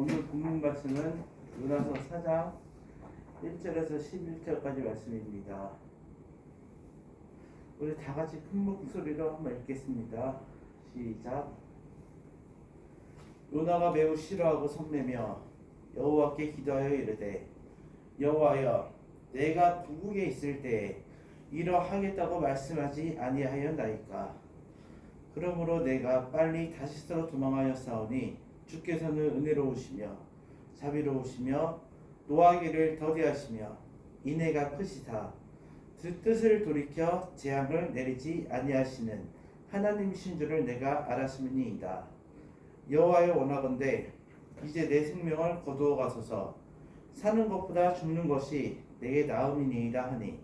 오늘 본문 말씀은 요나서 4장 1절에서 11절까지 말씀입니다. 우리 다 같이 큰 목소리로 한번 읽겠습니다. 시작. 요나가 매우 싫어하고 성내며 여호와께 기도하여 이르되, 여호와여, 내가 고국에 있을 때에 이러하겠다고 말씀하지 아니하였나이까. 그러므로 내가 빨리 다시스로 도망하였사오니 주께서는 은혜로우시며 자비로우시며 노하기를 더디하시며 인애가 크시다. 뜻을 돌이켜 재앙을 내리지 아니하시는 하나님이신 줄을 내가 알았음이니이다. 여호와여, 원하건대 이제 내 생명을 거두어 가소서. 사는 것보다 죽는 것이 내게 나음이니이다 하니,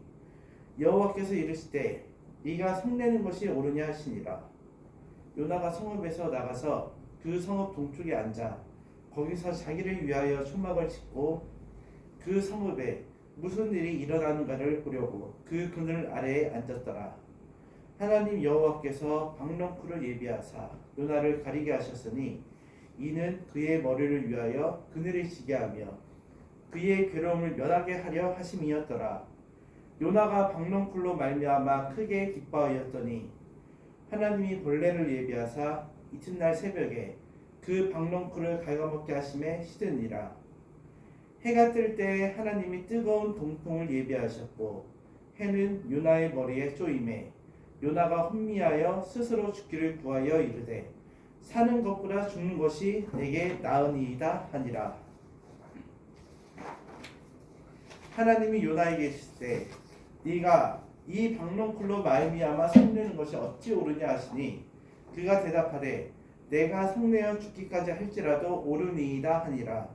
여호와께서 이르시되 네가 성내는 것이 옳으냐 하시니라. 요나가 성읍에서 나가서 그 성읍 동쪽에 앉아 거기서 자기를 위하여 초막을 짓고 그 성읍에 무슨 일이 일어나는가를 보려고 그 그늘 아래에 앉았더라. 하나님 여호와께서 박넝쿨을 예비하사 요나를 가리게 하셨으니 이는 그의 머리를 위하여 그늘을 지게 하며 그의 괴로움을 면하게 하려 하심이었더라. 요나가 박넝쿨로 말미암아 크게 기뻐하였더니 하나님이 벌레를 예비하사 이튿날 새벽에 그 박넝쿨을 갉아먹게 하심에 시드니라. 해가 뜰 때 하나님이 뜨거운 동풍을 예비하셨고 해는 요나의 머리에 쪼임에 요나가 혼미하여 스스로 죽기를 구하여 이르되, 사는 것보다 죽는 것이 내게 나으니이다 하니라. 하나님이 요나에게 이르시되, 네가 이 박넝쿨로 말미암아 성내는 것이 어찌 옳으냐 하시니, 그가 대답하되 내가 성내어 죽기까지 할지라도 옳으니이다 하니라.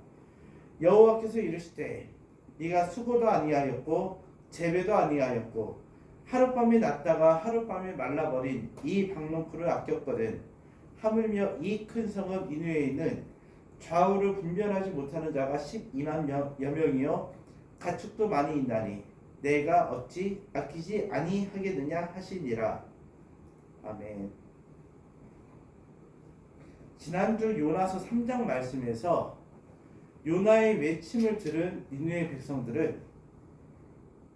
여호와께서 이르시되, 네가 수고도 아니하였고 재배도 아니하였고 하룻밤에 났다가 하룻밤에 말라버린 이 박넝쿨을 아꼈거든. 하물며 이 큰 성읍 니느웨에 있는 좌우를 분별하지 못하는 자가 12만 여명이요 가축도 많이 있나니 내가 어찌 아끼지 아니하겠느냐 하시니라. 아멘. 지난주 요나서 3장 말씀에서 요나의 외침을 들은 니느웨 백성들은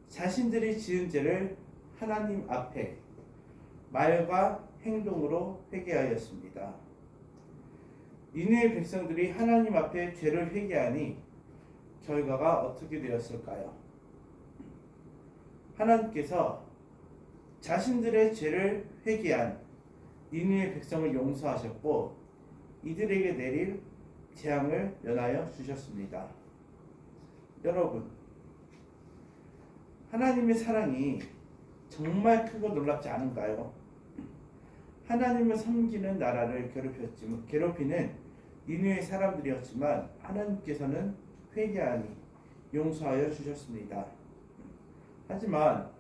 자신들이 지은 죄를 하나님 앞에 말과 행동으로 회개하였습니다. 니느웨 백성들이 하나님 앞에 죄를 회개하니 결과가 어떻게 되었을까요? 하나님께서 자신들의 죄를 회개한 니느웨 백성을 용서하셨고 이들에게 내릴 재앙을 면하여 주셨습니다. 여러분, 하나님의 사랑이 정말 크고 놀랍지 않은가요? 하나님을 섬기는 나라를 괴롭히는 니느웨 사람들이었지만 하나님께서는 회개하니 용서하여 주셨습니다. 하지만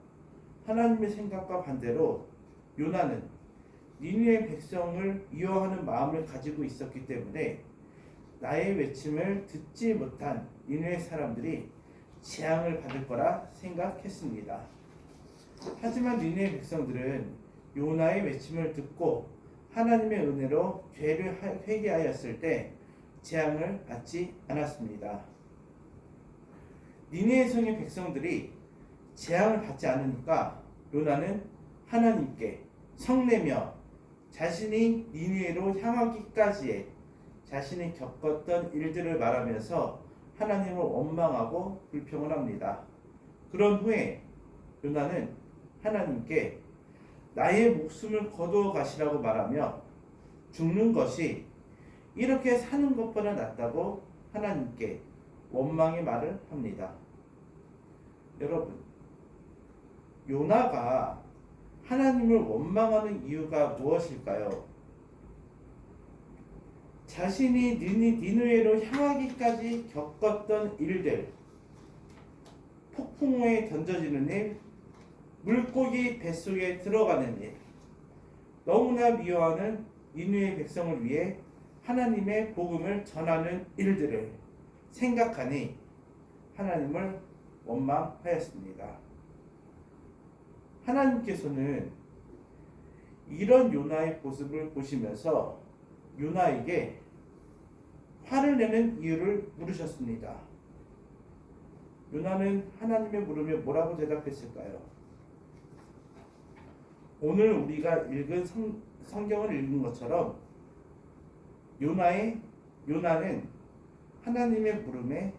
하나님의 생각과 반대로 요나는 니느웨 백성을 미워하는 마음을 가지고 있었기 때문에 나의 외침을 듣지 못한 니느웨 사람들이 재앙을 받을 거라 생각했습니다. 하지만 니느웨 백성들은 요나의 외침을 듣고 하나님의 은혜로 죄를 회개하였을 때 재앙을 받지 않았습니다. 니느웨 성의 백성들이 재앙을 받지 않으니까 요나는 하나님께 성내며 자신이 니느웨로 향하기까지의 자신이 겪었던 일들을 말하면서 하나님을 원망하고 불평을 합니다. 그런 후에 요나는 하나님께 나의 목숨을 거두어 가시라고 말하며 죽는 것이 이렇게 사는 것보다 낫다고 하나님께 원망의 말을 합니다. 여러분, 요나가 하나님을 원망하는 이유가 무엇일까요? 자신이 니느웨로 향하기까지 겪었던 일들, 폭풍우에 던져지는 일, 물고기 뱃속에 들어가는 일, 너무나 미워하는 니느웨 백성을 위해 하나님의 복음을 전하는 일들을 생각하니 하나님을 원망하였습니다. 하나님께서는 이런 요나의 모습을 보시면서 요나에게 화를 내는 이유를 물으셨습니다. 요나는 하나님의 물음에 뭐라고 대답했을까요? 오늘 우리가 읽은 성경을 읽은 것처럼 요나는 하나님의 물음에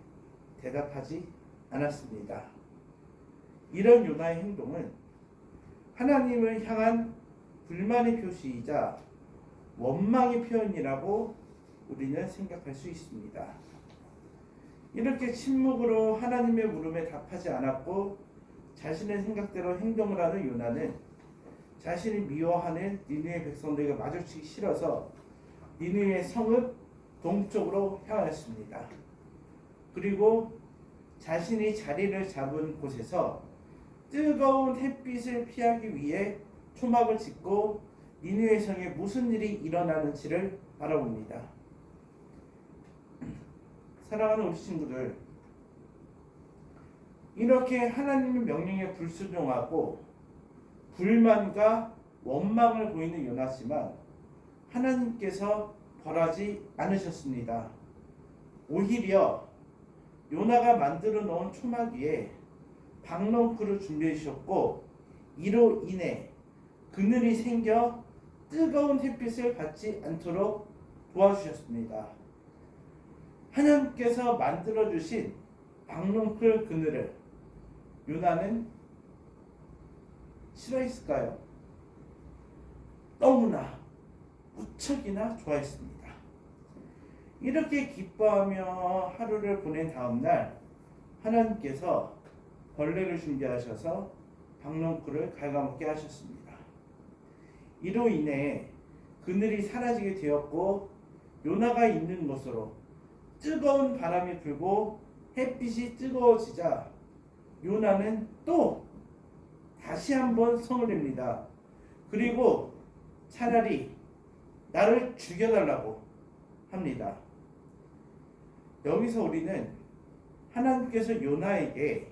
대답하지 않았습니다. 이런 요나의 행동은 하나님을 향한 불만의 표시이자 원망의 표현이라고 우리는 생각할 수 있습니다. 이렇게 침묵으로 하나님의 물음에 답하지 않았고 자신의 생각대로 행동을 하는 요나는 자신이 미워하는 니느웨 백성들과 마주치기 싫어서 니느웨 성읍 동쪽으로 향하였습니다. 그리고 자신이 자리를 잡은 곳에서 뜨거운 햇빛을 피하기 위해 초막을 짓고 니느웨 성에 무슨 일이 일어나는지를 바라봅니다. 사랑하는 우리 친구들, 이렇게 하나님의 명령에 불순종하고 불만과 원망을 보이는 요나지만 하나님께서 벌하지 않으셨습니다. 오히려 요나가 만들어 놓은 초막 위에 박넝쿨을 준비해 주셨고 이로 인해 그늘이 생겨 뜨거운 햇빛을 받지 않도록 도와주셨습니다. 하나님께서 만들어 주신 박넝쿨 그늘을 요나는 싫어했을까요? 너무나 무척이나 좋아했습니다. 이렇게 기뻐하며 하루를 보낸 다음날 하나님께서 벌레를 준비하셔서 박넝쿨을 갉아먹게 하셨습니다. 이로 인해 그늘이 사라지게 되었고 요나가 있는 곳으로 뜨거운 바람이 불고 햇빛이 뜨거워지자 요나는 또 다시 한번 성을 냅니다. 그리고 차라리 나를 죽여달라고 합니다. 여기서 우리는 하나님께서 요나에게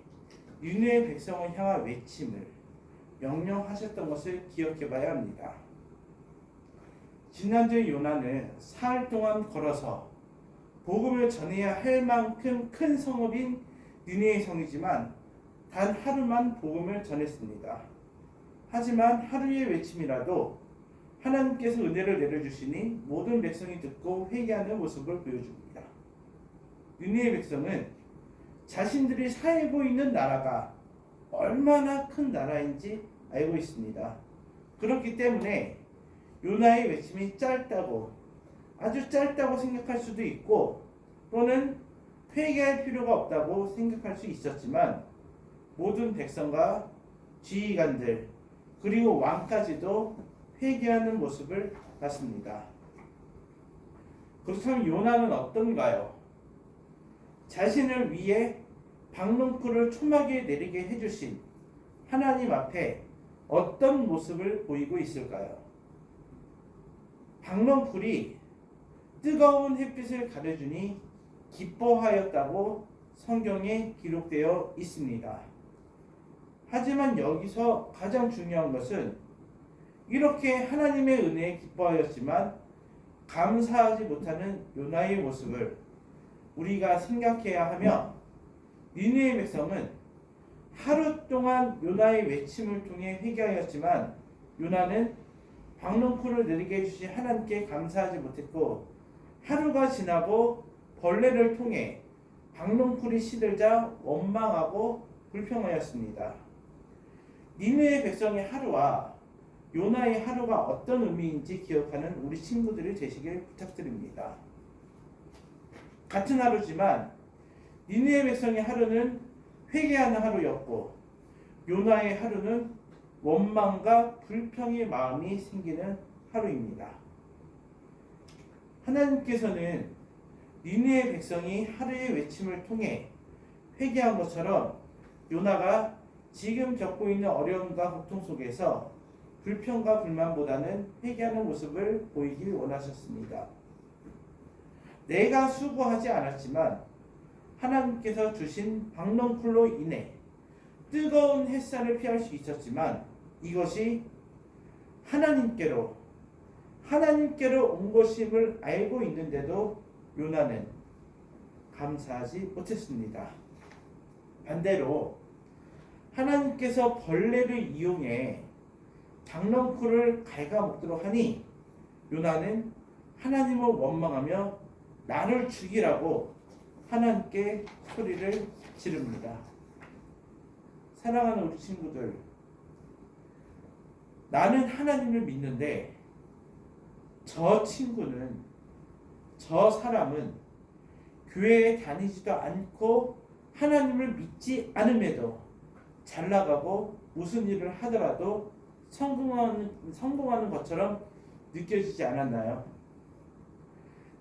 니느웨 백성을 향한 외침을 명령하셨던 것을 기억해 봐야 합니다. 지난주에 요나는 사흘 동안 걸어서 복음을 전해야 할 만큼 큰 성읍인 니느웨 성이지만 단 하루만 복음을 전했습니다. 하지만 하루의 외침이라도 하나님께서 은혜를 내려주시니 모든 백성이 듣고 회개하는 모습을 보여줍니다. 니느웨 백성은 자신들이 살고 있는 나라가 얼마나 큰 나라인지 알고 있습니다. 그렇기 때문에 요나의 외침이 아주 짧다고 생각할 수도 있고 또는 회개할 필요가 없다고 생각할 수 있었지만 모든 백성과 지휘관들 그리고 왕까지도 회개하는 모습을 봤습니다. 그렇다면 요나는 어떤가요? 자신을 위해 박넝쿨을 초막에 내리게 해주신 하나님 앞에 어떤 모습을 보이고 있을까요? 박넝쿨이 뜨거운 햇빛을 가려주니 기뻐하였다고 성경에 기록되어 있습니다. 하지만 여기서 가장 중요한 것은 이렇게 하나님의 은혜에 기뻐하였지만 감사하지 못하는 요나의 모습을 우리가 생각해야 하며 니느웨 백성은 하루 동안 요나의 외침을 통해 회개하였지만 요나는 박넝쿨을 내리게 해주신 하나님께 감사하지 못했고 하루가 지나고 벌레를 통해 박넝쿨이 시들자 원망하고 불평하였습니다. 니느웨 백성의 하루와 요나의 하루가 어떤 의미인지 기억하는 우리 친구들이 되시길 부탁드립니다. 같은 하루지만 니느웨 백성의 하루는 회개하는 하루였고 요나의 하루는 원망과 불평의 마음이 생기는 하루입니다. 하나님께서는 니느웨 백성이 하루의 외침을 통해 회개한 것처럼 요나가 지금 겪고 있는 어려움과 고통 속에서 불평과 불만보다는 회개하는 모습을 보이길 원하셨습니다. 내가 수고하지 않았지만 하나님께서 주신 박넝쿨로 인해 뜨거운 햇살을 피할 수 있었지만 이것이 하나님께로 온 것임을 알고 있는데도 요나는 감사하지 못했습니다. 반대로 하나님께서 벌레를 이용해 장롱쿨을 갉아먹도록 하니 요나는 하나님을 원망하며 나를 죽이라고 하나님께 소리를 지릅니다. 사랑하는 우리 친구들, 나는 하나님을 믿는데 저 친구는, 저 사람은 교회에 다니지도 않고 하나님을 믿지 않음에도 잘 나가고 무슨 일을 하더라도 성공하는 것처럼 느껴지지 않았나요?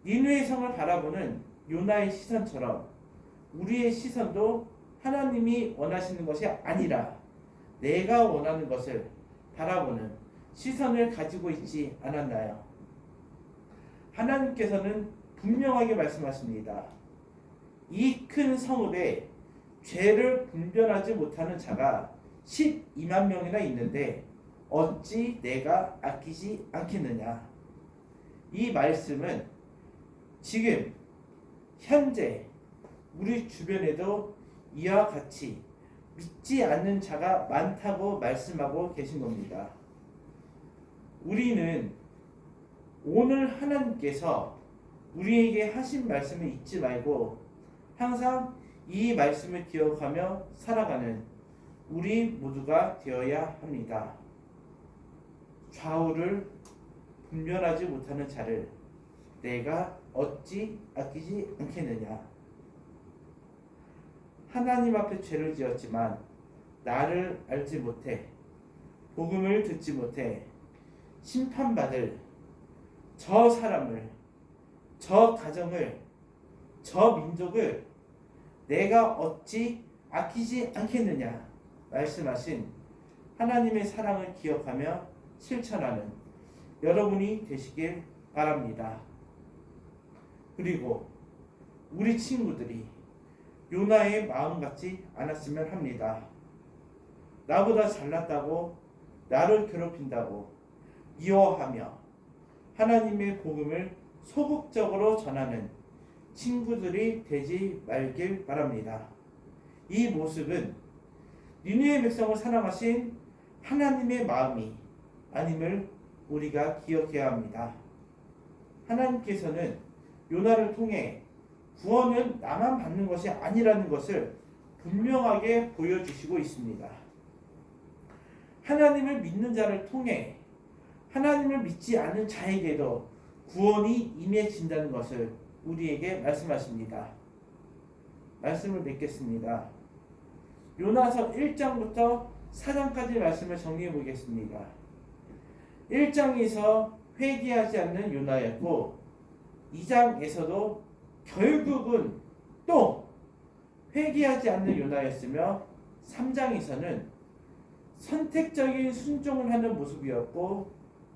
니느웨 성을 바라보는 요나의 시선처럼 우리의 시선도 하나님이 원하시는 것이 아니라 내가 원하는 것을 바라보는 시선을 가지고 있지 않았나요? 하나님께서는 분명하게 말씀하십니다. 이 큰 성읍에 죄를 분별하지 못하는 자가 12만 명이나 있는데 어찌 내가 아끼지 않겠느냐. 이 말씀은 지금 현재 우리 주변에도 이와 같이 믿지 않는 자가 많다고 말씀하고 계신 겁니다. 우리는 오늘 하나님께서 우리에게 하신 말씀을 잊지 말고 항상 이 말씀을 기억하며 살아가는 우리 모두가 되어야 합니다. 좌우를 분별하지 못하는 자를 내가 어찌 아끼지 않겠느냐. 하나님 앞에 죄를 지었지만 나를 알지 못해 복음을 듣지 못해 심판받을 저 사람을, 저 가정을, 저 민족을 내가 어찌 아끼지 않겠느냐 말씀하신 하나님의 사랑을 기억하며 실천하는 여러분이 되시길 바랍니다. 그리고 우리 친구들이 요나의 마음 같지 않았으면 합니다. 나보다 잘났다고 나를 괴롭힌다고 미워하며 하나님의 복음을 소극적으로 전하는 친구들이 되지 말길 바랍니다. 이 모습은 니느웨 백성을 사랑하신 하나님의 마음이 아님을 우리가 기억해야 합니다. 하나님께서는 요나를 통해 구원은 나만 받는 것이 아니라는 것을 분명하게 보여주시고 있습니다. 하나님을 믿는 자를 통해 하나님을 믿지 않는 자에게도 구원이 임해진다는 것을 우리에게 말씀하십니다. 말씀을 맺겠습니다. 요나서 1장부터 4장까지 말씀을 정리해 보겠습니다. 1장에서 회개하지 않는 요나였고 2장에서도 결국은 또 회개하지 않는 요나였으며 3장에서는 선택적인 순종을 하는 모습이었고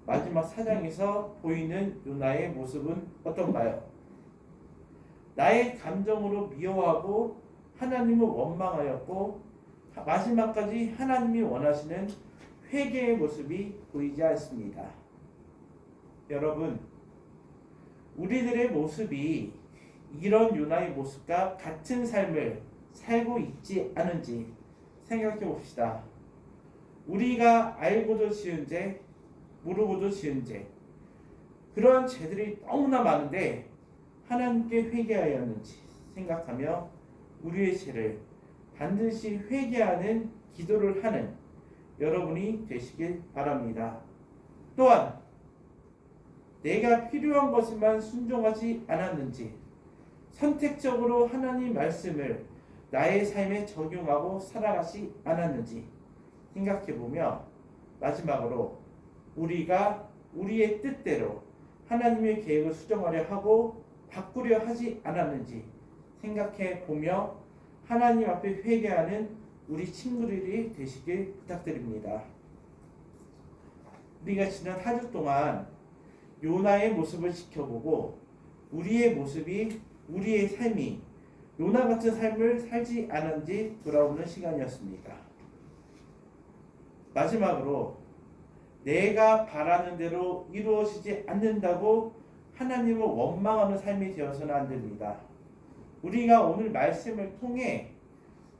마지막 4장에서 보이는 요나의 모습은 어떤가요? 나의 감정으로 미워하고 하나님을 원망하였고 마지막까지 하나님이 원하시는 회개의 모습이 보이지 않습니다. 여러분, 우리들의 모습이 이런 요나의 모습과 같은 삶을 살고 있지 않은지 생각해 봅시다. 우리가 알고도 지은 죄, 모르고도 지은 죄, 그런 죄들이 너무나 많은데 하나님께 회개하였는지 생각하며 우리의 죄를 반드시 회개하는 기도를 하는 여러분이 되시길 바랍니다. 또한 내가 필요한 것에만 순종하지 않았는지 선택적으로 하나님 말씀을 나의 삶에 적용하고 살아가지 않았는지 생각해보며 마지막으로 우리가 우리의 뜻대로 하나님의 계획을 수정하려 하고 바꾸려 하지 않았는지 생각해보며 하나님 앞에 회개하는 우리 친구들이 되시길 부탁드립니다. 우리가 지난 한 주 동안 요나의 모습을 지켜보고 우리의 모습이, 우리의 삶이 요나 같은 삶을 살지 않은지 돌아오는 시간이었습니다. 마지막으로 내가 바라는 대로 이루어지지 않는다고 하나님을 원망하는 삶이 되어서는 안 됩니다. 우리가 오늘 말씀을 통해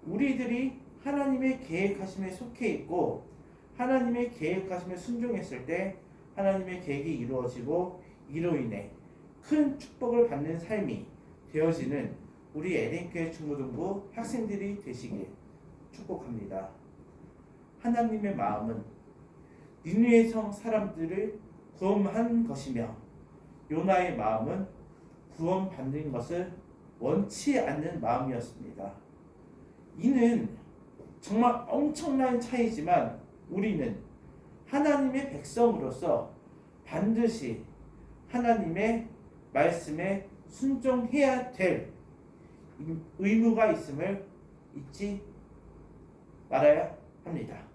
우리들이 하나님의 계획하심에 속해 있고 하나님의 계획하심에 순종했을 때 하나님의 계획이 이루어지고 이로 인해 큰 축복을 받는 삶이 되어지는 우리 에덴교회 중고등부 학생들이 되시길 축복합니다. 하나님의 마음은 니느웨 성 사람들을 구원한 것이며 요나의 마음은 구원받는 것을 원치 않는 마음이었습니다. 이는 정말 엄청난 차이지만 우리는 하나님의 백성으로서 반드시 하나님의 말씀에 순종해야 될 의무가 있음을 잊지 말아야 합니다.